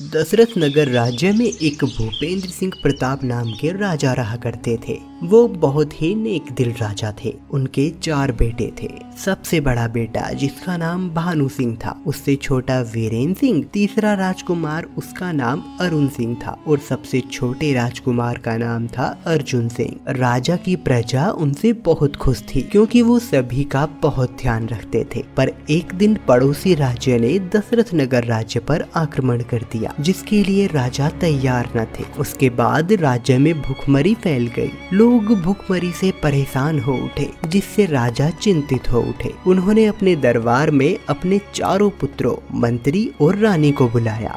दशरथ नगर राज्य में एक भूपेंद्र सिंह प्रताप नाम के राजा रहा करते थे। वो बहुत ही नेक दिल राजा थे। उनके 4 बेटे थे। सबसे बड़ा बेटा जिसका नाम भानु सिंह था, उससे छोटा वीरेंद्र सिंह, तीसरा राजकुमार उसका नाम अरुण सिंह था और सबसे छोटे राजकुमार का नाम था अर्जुन सिंह। राजा की प्रजा उनसे बहुत खुश थी क्योंकि वो सभी का बहुत ध्यान रखते थे। पर एक दिन पड़ोसी राज्य ने दशरथ नगर राज्य पर आक्रमण कर दिया, जिसके लिए राजा तैयार न थे। उसके बाद राज्य में भूखमरी फैल गई। लोग भूखमरी से परेशान हो उठे, जिससे राजा चिंतित हो उठे। उन्होंने अपने दरबार में अपने 4 पुत्रों, मंत्री और रानी को बुलाया।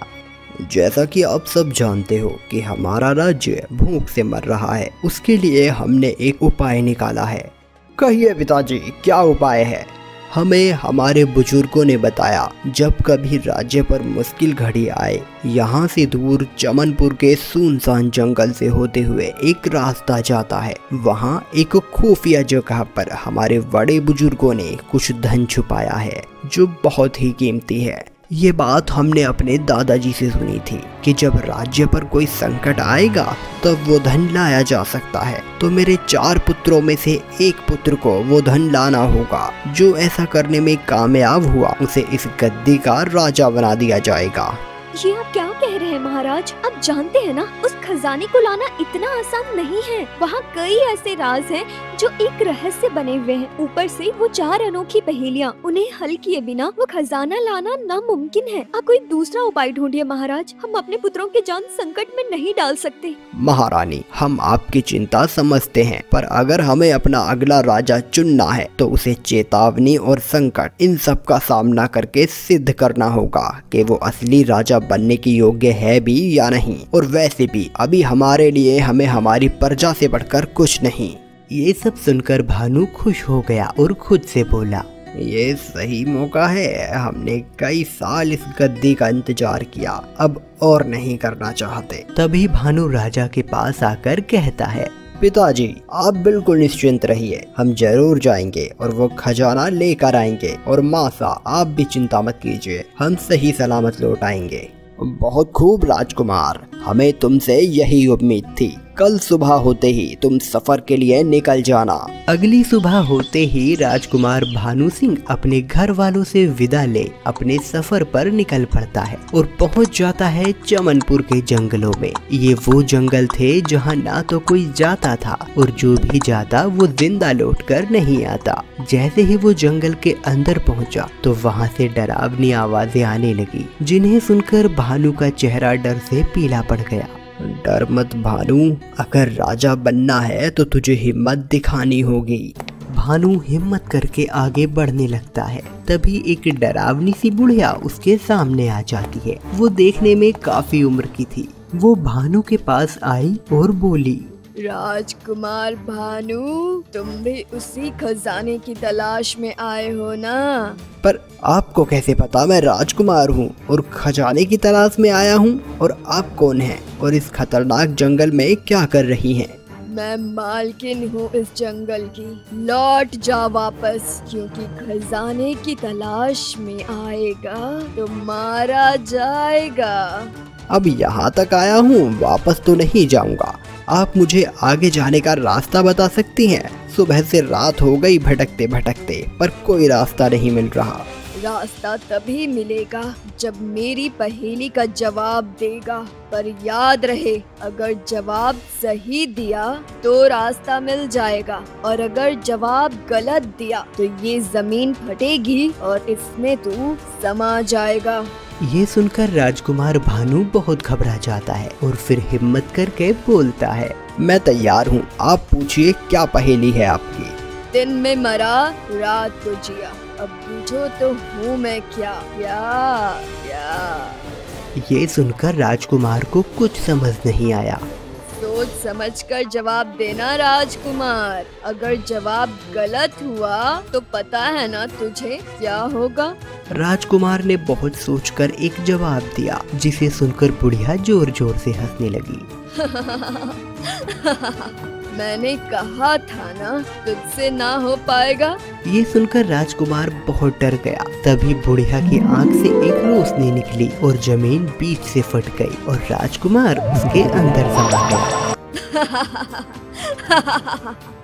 जैसा कि आप सब जानते हो कि हमारा राज्य भूख से मर रहा है, उसके लिए हमने एक उपाय निकाला है। कहिए पिताजी, क्या उपाय है? हमें हमारे बुजुर्गों ने बताया, जब कभी राज्य पर मुश्किल घड़ी आए, यहाँ से दूर चमनपुर के सुनसान जंगल से होते हुए एक रास्ता जाता है। वहाँ एक खुफिया जगह पर हमारे बड़े बुजुर्गों ने कुछ धन छुपाया है जो बहुत ही कीमती है। ये बात हमने अपने दादाजी से सुनी थी कि जब राज्य पर कोई संकट आएगा तब वो धन लाया जा सकता है। तो मेरे 4 पुत्रों में से एक पुत्र को वो धन लाना होगा। जो ऐसा करने में कामयाब हुआ, उसे इस गद्दी का राजा बना दिया जाएगा। ये आप क्या कह रहे हैं महाराज? आप जानते हैं ना, उस खजाने को लाना इतना आसान नहीं है। वहाँ कई ऐसे राज हैं जो एक रहस्य बने हुए हैं। ऊपर से वो 4 अनोखी पहेलियाँ, उन्हें हल किए बिना वो खजाना लाना नामुमकिन है। आप कोई दूसरा उपाय ढूंढिए महाराज। हम अपने पुत्रों की जान संकट में नहीं डाल सकते। महारानी, हम आपकी चिंता समझते हैं, पर अगर हमें अपना अगला राजा चुनना है तो उसे चेतावनी और संकट, इन सब का सामना करके सिद्ध करना होगा कि वो असली राजा बनने की योग्य है भी या नहीं। और वैसे भी अभी हमारे लिए हमें हमारी प्रजा से बढ़कर कुछ नहीं। ये सब सुनकर भानु खुश हो गया और खुद से बोला, ये सही मौका है। हमने कई साल इस गद्दी का इंतजार किया, अब और नहीं करना चाहते। तभी भानु राजा के पास आकर कहता है, पिताजी, आप बिल्कुल निश्चिंत रहिए, हम जरूर जाएंगे और वो खजाना लेकर आएंगे। और मासा, आप भी चिंता मत कीजिए, हम सही सलामत लौट आएंगे। बहुत खूब राजकुमार, हमें तुमसे यही उम्मीद थी। कल सुबह होते ही तुम सफर के लिए निकल जाना। अगली सुबह होते ही राजकुमार भानु सिंह अपने घर वालों से विदा ले अपने सफर पर निकल पड़ता है और पहुंच जाता है चमनपुर के जंगलों में। ये वो जंगल थे जहां ना तो कोई जाता था और जो भी जाता वो जिंदा लौटकर नहीं आता। जैसे ही वो जंगल के अंदर पहुंचा तो वहां से डरावनी आवाजें आने लगी, जिन्हें सुनकर भानु का चेहरा डर से पीला पड़ गया। डर मत भानु, अगर राजा बनना है तो तुझे हिम्मत दिखानी होगी। भानु हिम्मत करके आगे बढ़ने लगता है। तभी एक डरावनी सी बुढ़िया उसके सामने आ जाती है। वो देखने में काफी उम्र की थी। वो भानु के पास आई और बोली, राजकुमार भानु, तुम भी उसी खजाने की तलाश में आए हो ना? पर आपको कैसे पता मैं राजकुमार हूँ और खजाने की तलाश में आया हूँ? और आप कौन हैं और इस खतरनाक जंगल में क्या कर रही हैं? मैं मालकिन हूँ इस जंगल की। लौट जा वापस, क्योंकि खजाने की तलाश में आएगा तो मारा जाएगा। अब यहाँ तक आया हूँ, वापस तो नहीं जाऊँगा। आप मुझे आगे जाने का रास्ता बता सकती हैं? सुबह से रात हो गई भटकते भटकते, पर कोई रास्ता नहीं मिल रहा। रास्ता तभी मिलेगा जब मेरी पहेली का जवाब देगा। पर याद रहे, अगर जवाब सही दिया तो रास्ता मिल जाएगा, और अगर जवाब गलत दिया तो ये जमीन फटेगी और इसमें तू समा जाएगा। ये सुनकर राजकुमार भानु बहुत घबरा जाता है और फिर हिम्मत करके बोलता है, मैं तैयार हूँ, आप पूछिए क्या पहेली है आपकी। दिन में मरा, रात को जिया, अब पूछो तो हूँ मैं क्या क्या क्या। ये सुनकर राजकुमार को कुछ समझ नहीं आया। सोच समझकर जवाब देना राजकुमार। अगर जवाब गलत हुआ तो पता है ना तुझे क्या होगा? राजकुमार ने बहुत सोचकर एक जवाब दिया, जिसे सुनकर बुढ़िया जोर जोर से हंसने लगी। मैंने कहा था ना तुझसे ना हो पाएगा। ये सुनकर राजकुमार बहुत डर गया। तभी बुढ़िया की आंख से एक रोशनी निकली और जमीन बीच से फट गई और राजकुमार उसके अंदर समा गया।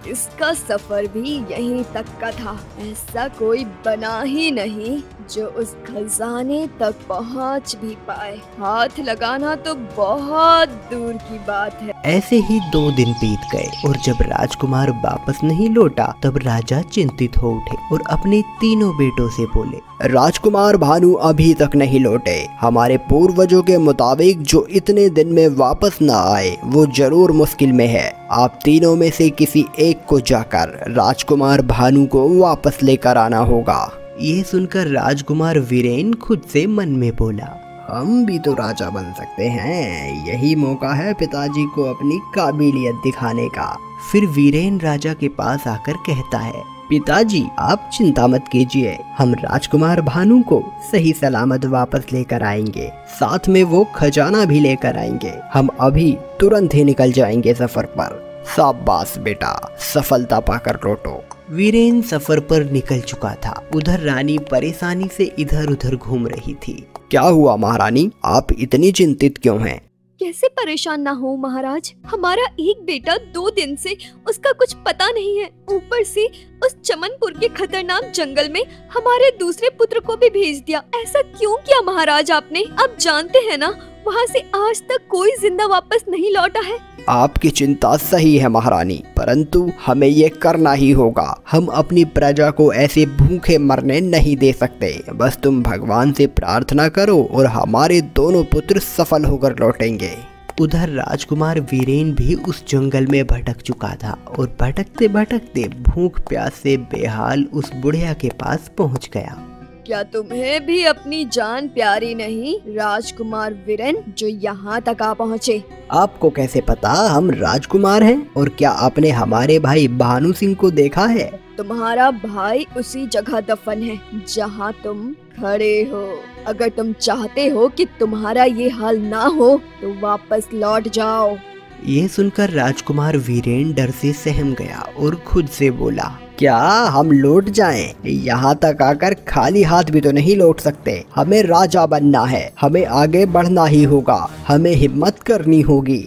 इसका सफर भी यहीं तक का था। ऐसा कोई बना ही नहीं जो उस खजाने तक पहुंच भी पाए। हाथ लगाना तो बहुत दूर की बात है। ऐसे ही 2 दिन बीत गए और जब राजकुमार वापस नहीं लौटा तब राजा चिंतित हो उठे और अपने तीनों बेटों से बोले, राजकुमार भानु अभी तक नहीं लौटे। हमारे पूर्वजों के मुताबिक जो इतने दिन में वापस न आए वो जरूर मुश्किल में है। आप तीनों में से किसी एक को जाकर राजकुमार भानु को वापस लेकर आना होगा। ये सुनकर राजकुमार वीरेन खुद से मन में बोला, हम भी तो राजा बन सकते हैं। यही मौका है पिताजी को अपनी काबिलियत दिखाने का। फिर वीरेन राजा के पास आकर कहता है, पिताजी आप चिंता मत कीजिए, हम राजकुमार भानु को सही सलामत वापस लेकर आएंगे। साथ में वो खजाना भी लेकर आएंगे। हम अभी तुरंत ही निकल जाएंगे सफर पर। शाबाश बेटा, सफलता पाकर लौटो। वीरेन सफर पर निकल चुका था। उधर रानी परेशानी से इधर उधर घूम रही थी। क्या हुआ महारानी, आप इतनी चिंतित क्यों हैं? कैसे परेशान ना हो महाराज, हमारा एक बेटा 2 दिन से उसका कुछ पता नहीं है। ऊपर से उस चमनपुर के खतरनाक जंगल में हमारे दूसरे पुत्र को भी भेज दिया। ऐसा क्यों किया महाराज आपने? आप जानते हैं ना वहाँ से आज तक कोई जिंदा वापस नहीं लौटा है। आपकी चिंता सही है महारानी, परंतु हमें ये करना ही होगा। हम अपनी प्रजा को ऐसे भूखे मरने नहीं दे सकते। बस तुम भगवान से प्रार्थना करो और हमारे दोनों पुत्र सफल होकर लौटेंगे। उधर राजकुमार वीरेन भी उस जंगल में भटक चुका था और भटकते भटकते भूख प्यास से बेहाल उस बुढ़िया के पास पहुंच गया। क्या तुम्हें भी अपनी जान प्यारी नहीं राजकुमार वीरेन, जो यहाँ तक आ पहुँचे? आपको कैसे पता हम राजकुमार हैं? और क्या आपने हमारे भाई भानु सिंह को देखा है? तुम्हारा भाई उसी जगह दफन है जहाँ तुम खड़े हो। अगर तुम चाहते हो कि तुम्हारा ये हाल ना हो तो वापस लौट जाओ। ये सुनकर राजकुमार वीरेन डर से सहम गया और खुद से बोला, क्या हम लौट जाएं? यहाँ तक आकर खाली हाथ भी तो नहीं लौट सकते। हमें राजा बनना है, हमें आगे बढ़ना ही होगा, हमें हिम्मत करनी होगी।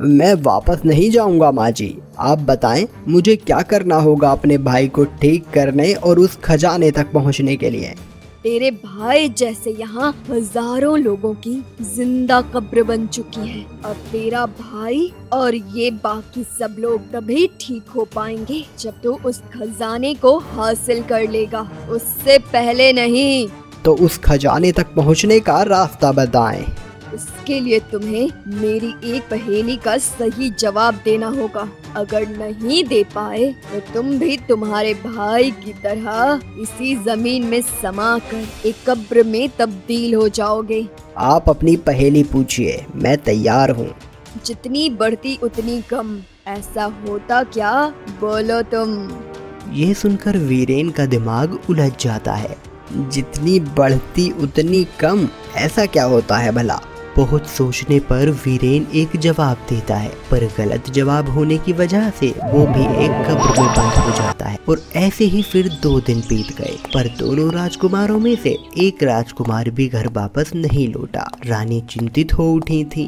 मैं वापस नहीं जाऊंगा माँ जी। आप बताएं मुझे क्या करना होगा अपने भाई को ठीक करने और उस खजाने तक पहुँचने के लिए? तेरे भाई जैसे यहाँ हजारों लोगों की जिंदा कब्र बन चुकी है। अब तेरा भाई और ये बाकी सब लोग तभी ठीक हो पाएंगे जब तू उस खजाने को हासिल कर लेगा, उससे पहले नहीं। तो उस खजाने तक पहुँचने का रास्ता बताएं। इसके लिए तुम्हें मेरी एक पहेली का सही जवाब देना होगा। अगर नहीं दे पाए तो तुम भी तुम्हारे भाई की तरह इसी जमीन में समा कर एक कब्र में तब्दील हो जाओगे। आप अपनी पहेली पूछिए, मैं तैयार हूँ। जितनी बढ़ती उतनी कम, ऐसा होता क्या? बोलो तुम। ये सुनकर वीरेन का दिमाग उलझ जाता है। जितनी बढ़ती उतनी कम, ऐसा क्या होता है भला? बहुत सोचने पर वीरेन एक जवाब देता है, पर गलत जवाब होने की वजह से वो भी एक कब्र में बंद हो जाता है। और ऐसे ही फिर 2 दिन बीत गए, पर दोनों राजकुमारों में से एक राजकुमार भी घर वापस नहीं लौटा। रानी चिंतित हो उठी थी।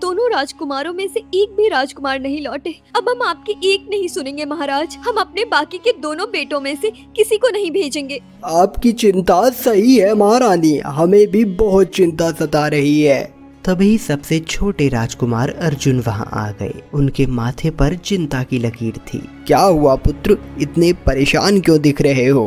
दोनों राजकुमारों में से एक भी राजकुमार नहीं लौटे। अब हम आपकी एक नहीं सुनेंगे महाराज। हम अपने बाकी के दोनों बेटों में से किसी को नहीं भेजेंगे। आपकी चिंता सही है महारानी, हमें भी बहुत चिंता सता रही है। तभी सबसे छोटे राजकुमार अर्जुन वहां आ गए। उनके माथे पर चिंता की लकीर थी। क्या हुआ पुत्र, इतने परेशान क्यों दिख रहे हो?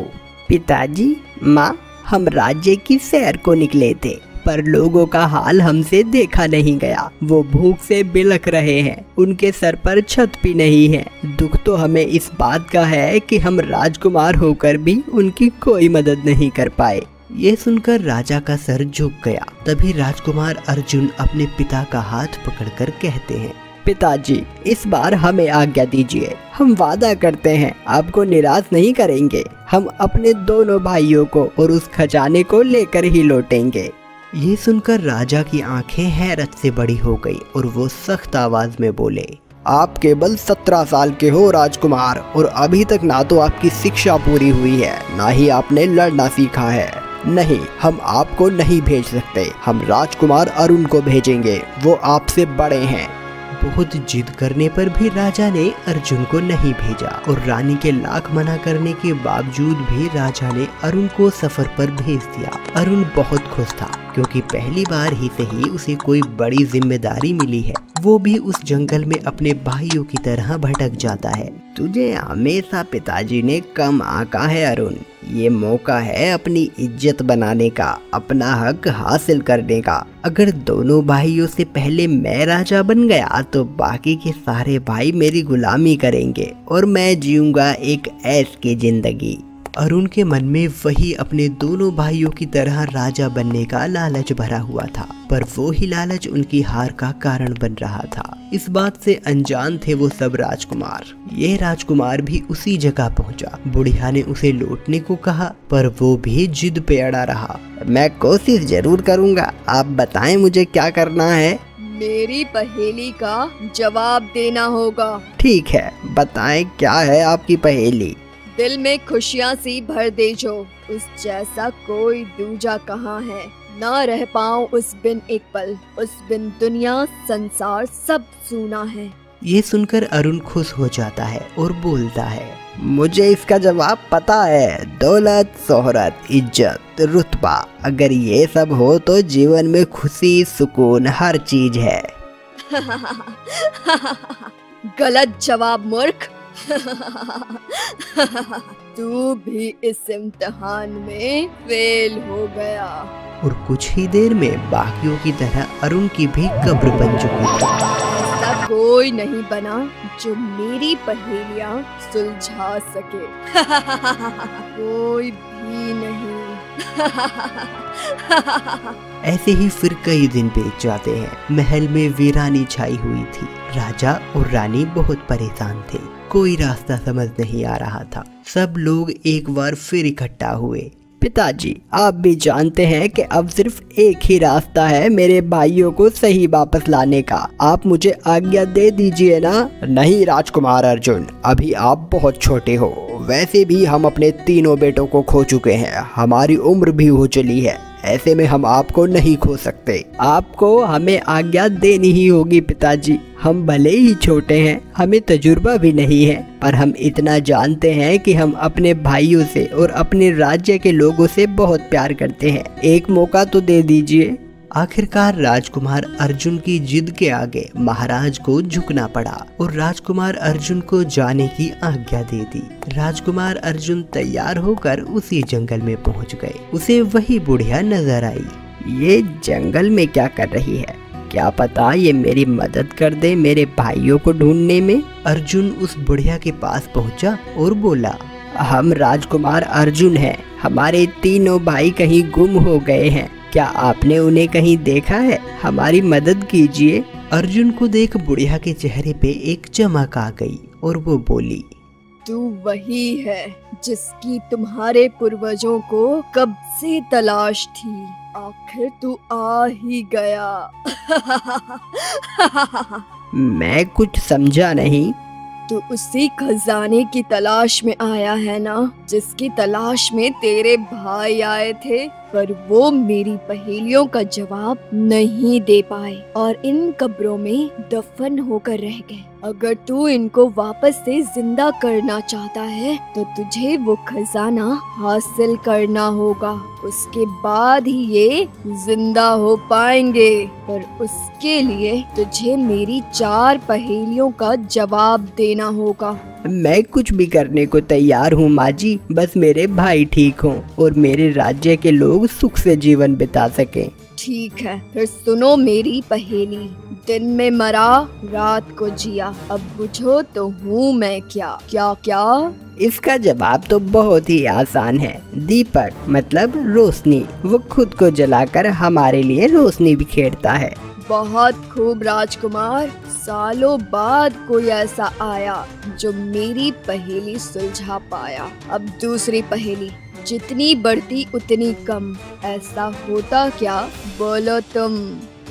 पिताजी, माँ, हम राज्य की सैर को निकले थे, पर लोगों का हाल हमसे देखा नहीं गया। वो भूख से बिलख रहे हैं, उनके सर पर छत भी नहीं है। दुख तो हमें इस बात का है कि हम राजकुमार होकर भी उनकी कोई मदद नहीं कर पाए। ये सुनकर राजा का सर झुक गया। तभी राजकुमार अर्जुन अपने पिता का हाथ पकड़कर कहते हैं, पिताजी, इस बार हमें आज्ञा दीजिए। हम वादा करते हैं आपको निराश नहीं करेंगे। हम अपने दोनों भाइयों को और उस खजाने को लेकर ही लौटेंगे। ये सुनकर राजा की आंखें हैरत से बड़ी हो गई और वो सख्त आवाज में बोले, आप केवल 17 साल के हो राजकुमार, और अभी तक ना तो आपकी शिक्षा पूरी हुई है, ना ही आपने लड़ना सीखा है। नहीं, हम आपको नहीं भेज सकते। हम राजकुमार अरुण को भेजेंगे, वो आपसे बड़े हैं। बहुत जिद करने पर भी राजा ने अर्जुन को नहीं भेजा और रानी के लाख मना करने के बावजूद भी राजा ने अरुण को सफर पर भेज दिया। अरुण बहुत खुश था क्योंकि पहली बार ही से ही उसे कोई बड़ी जिम्मेदारी मिली है। वो भी उस जंगल में अपने भाइयों की तरह भटक जाता है। तुझे हमेशा पिताजी ने कम आंका है अरुण। ये मौका है अपनी इज्जत बनाने का, अपना हक हासिल करने का। अगर दोनों भाइयों से पहले मैं राजा बन गया तो बाकी के सारे भाई मेरी गुलामी करेंगे और मैं जीऊंगा एक ऐश की जिंदगी। अरुण के मन में वही अपने दोनों भाइयों की तरह राजा बनने का लालच भरा हुआ था, पर वो ही लालच उनकी हार का कारण बन रहा था। इस बात से अनजान थे वो सब राजकुमार। ये राजकुमार भी उसी जगह पहुंचा। बुढ़िया ने उसे लौटने को कहा, पर वो भी जिद पे अड़ा रहा। मैं कोशिश जरूर करूंगा, आप बताएं मुझे क्या करना है। मेरी पहेली का जवाब देना होगा। ठीक है, बताएं क्या है आपकी पहेली। दिल में खुशियाँ सी भर दे जो, उस जैसा कोई दूजा कहाँ है। ना रह पाऊं उस बिन एक पल, उस बिन दुनिया संसार सब सूना है। ये सुनकर अरुण खुश हो जाता है और बोलता है, मुझे इसका जवाब पता है। दौलत, शोहरत, इज्जत, रुतबा, अगर ये सब हो तो जीवन में खुशी, सुकून, हर चीज है। गलत जवाब मूर्ख। तू भी इस इम्तिहान में फेल हो गया। और कुछ ही देर में बाकियों की तरह अरुण की भी कब्र बन चुकी थी। ऐसा कोई नहीं बना जो मेरी पहेलियां सुलझा सके। कोई भी नहीं। ऐसे ही फिर कई दिन बीत जाते हैं। महल में वीरानी छाई हुई थी। राजा और रानी बहुत परेशान थे। कोई रास्ता समझ नहीं आ रहा था। सब लोग एक बार फिर इकट्ठा हुए। पिताजी, आप भी जानते हैं कि अब सिर्फ एक ही रास्ता है मेरे भाइयों को सही वापस लाने का। आप मुझे आज्ञा दे दीजिए ना। नहीं राजकुमार अर्जुन, अभी आप बहुत छोटे हो। वैसे भी हम अपने तीनों बेटों को खो चुके हैं। हमारी उम्र भी हो चली है। ऐसे में हम आपको नहीं खो सकते। आपको हमें आज्ञा देनी ही होगी पिताजी। हम भले ही छोटे हैं, हमें तजुर्बा भी नहीं है, पर हम इतना जानते हैं कि हम अपने भाइयों से और अपने राज्य के लोगों से बहुत प्यार करते हैं। एक मौका तो दे दीजिए। आखिरकार राजकुमार अर्जुन की जिद के आगे महाराज को झुकना पड़ा और राजकुमार अर्जुन को जाने की आज्ञा दे दी। राजकुमार अर्जुन तैयार होकर उसी जंगल में पहुंच गए। उसे वही बुढ़िया नजर आई। ये जंगल में क्या कर रही है? क्या पता ये मेरी मदद कर दे मेरे भाइयों को ढूंढने में। अर्जुन उस बुढ़िया के पास पहुंचा और बोला, हम राजकुमार अर्जुन हैं। हमारे तीनों भाई कहीं गुम हो गए हैं। क्या आपने उन्हें कहीं देखा है? हमारी मदद कीजिए। अर्जुन को देख बुढ़िया के चेहरे पे एक चमक आ गई और वो बोली, तू वही है जिसकी तुम्हारे पूर्वजों को कब से तलाश थी। आखिर तू आ ही गया। मैं कुछ समझा नहीं। तू उसी खजाने की तलाश में आया है ना, जिसकी तलाश में तेरे भाई आए थे, पर वो मेरी पहेलियों का जवाब नहीं दे पाए और इन कब्रों में दफन होकर रह गए। अगर तू इनको वापस से जिंदा करना चाहता है तो तुझे वो खजाना हासिल करना होगा। उसके बाद ही ये जिंदा हो पाएंगे, पर उसके लिए तुझे मेरी 4 पहेलियों का जवाब देना होगा। मैं कुछ भी करने को तैयार हूँ माँ जी, बस मेरे भाई ठीक हों और मेरे राज्य के लोग सुख से जीवन बिता सकें। ठीक है, फिर सुनो मेरी पहेली। दिन में मरा, रात को जिया, अब बुझो तो हूँ मैं क्या? क्या क्या? इसका जवाब तो बहुत ही आसान है। दीपक मतलब रोशनी। वो खुद को जलाकर हमारे लिए रोशनी बिखेरता है। बहुत खूब राजकुमार। सालों बाद कोई ऐसा आया जो मेरी पहेली सुलझा पाया। अब दूसरी पहेली। जितनी बढ़ती उतनी कम, ऐसा होता क्या? बोलो तुम।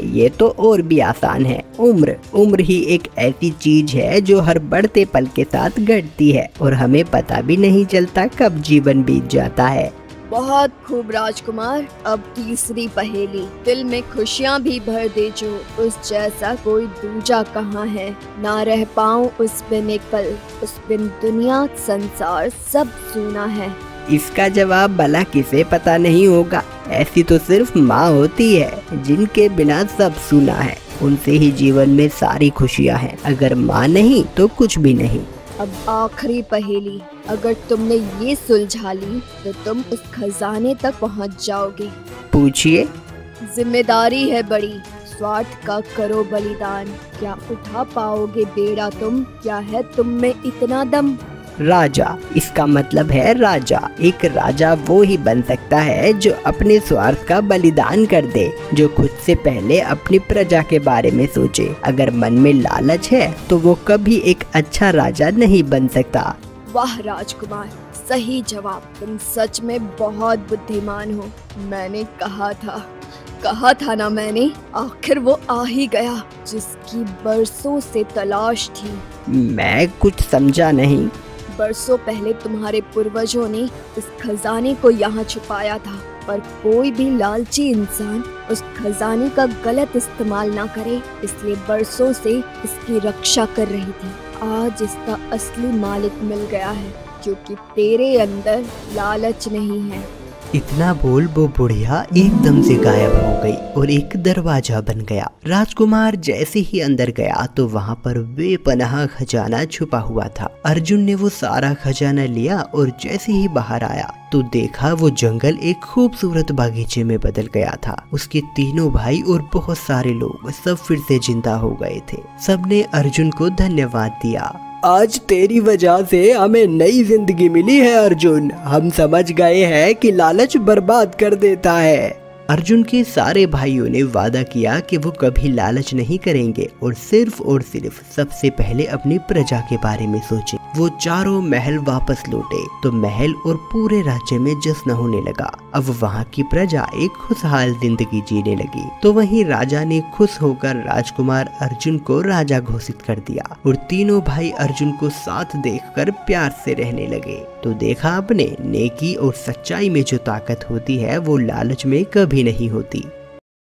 ये तो और भी आसान है। उम्र ही एक ऐसी चीज है जो हर बढ़ते पल के साथ घटती है और हमें पता भी नहीं चलता कब जीवन बीत जाता है। बहुत खूब राजकुमार। अब तीसरी पहेली। दिल में खुशियाँ भी भर दे जो, उस जैसा कोई दूजा कहाँ है। ना रह पाऊँ उस बिन एक पल, उस बिन दुनिया संसार सब सूना है। इसका जवाब भला किसे पता नहीं होगा। ऐसी तो सिर्फ माँ होती है जिनके बिना सब सूना है। उनसे ही जीवन में सारी खुशियाँ हैं। अगर माँ नहीं तो कुछ भी नहीं। अब आखिरी पहेली। अगर तुमने ये सुलझा ली तो तुम उस खजाने तक पहुंच जाओगे। पूछिए। जिम्मेदारी है बड़ी, स्वार्थ का करो बलिदान। क्या उठा पाओगे बेड़ा तुम? क्या है तुम में इतना दम? राजा। इसका मतलब है राजा। एक राजा वो ही बन सकता है जो अपने स्वार्थ का बलिदान कर दे, जो खुद से पहले अपनी प्रजा के बारे में सोचे। अगर मन में लालच है तो वो कभी एक अच्छा राजा नहीं बन सकता। वाह राजकुमार, सही जवाब। तुम सच में बहुत बुद्धिमान हो। मैंने कहा था ना मैंने। आखिर वो आ ही गया जिसकी बरसों से तलाश थी। मैं कुछ समझा नहीं। बरसों पहले तुम्हारे पूर्वजों ने इस खजाने को यहाँ छुपाया था, पर कोई भी लालची इंसान उस खजाने का गलत इस्तेमाल ना करे, इसलिए बरसों से इसकी रक्षा कर रही थी। आज इसका असली मालिक मिल गया है, क्योंकि तेरे अंदर लालच नहीं है। इतना बोल वो बुढ़िया एकदम से गायब हो गई और एक दरवाजा बन गया। राजकुमार जैसे ही अंदर गया तो वहाँ पर बेपनाह खजाना छुपा हुआ था। अर्जुन ने वो सारा खजाना लिया और जैसे ही बाहर आया तो देखा वो जंगल एक खूबसूरत बागीचे में बदल गया था। उसके तीनों भाई और बहुत सारे लोग सब फिर से जिंदा हो गए थे। सबने अर्जुन को धन्यवाद दिया। आज तेरी वजह से हमें नई जिंदगी मिली है अर्जुन। हम समझ गए हैं कि लालच बर्बाद कर देता है। अर्जुन के सारे भाइयों ने वादा किया कि वो कभी लालच नहीं करेंगे और सिर्फ सबसे पहले अपनी प्रजा के बारे में सोचे। वो चारों महल वापस लौटे तो महल और पूरे राज्य में जश्न होने लगा। अब वहाँ की प्रजा एक खुशहाल जिंदगी जीने लगी। तो वहीं राजा ने खुश होकर राजकुमार अर्जुन को राजा घोषित कर दिया और तीनों भाई अर्जुन को साथ देखकर प्यार से रहने लगे। तो देखा आपने, नेकी और सच्चाई में जो ताकत होती है वो लालच में कभी नहीं होती।